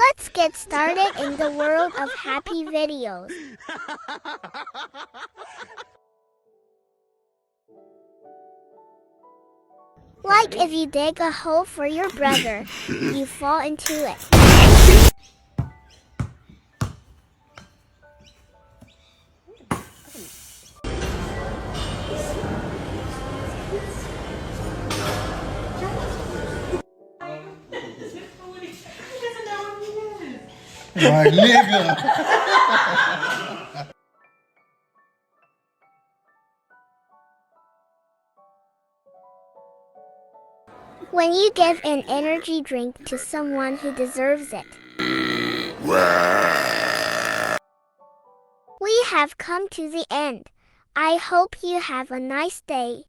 Let's get started in the world of happy videos. Like if you dig a hole for your brother, you fall into it. My nigga. When you give an energy drink to someone who deserves it. We have come to the end. I hope you have a nice day.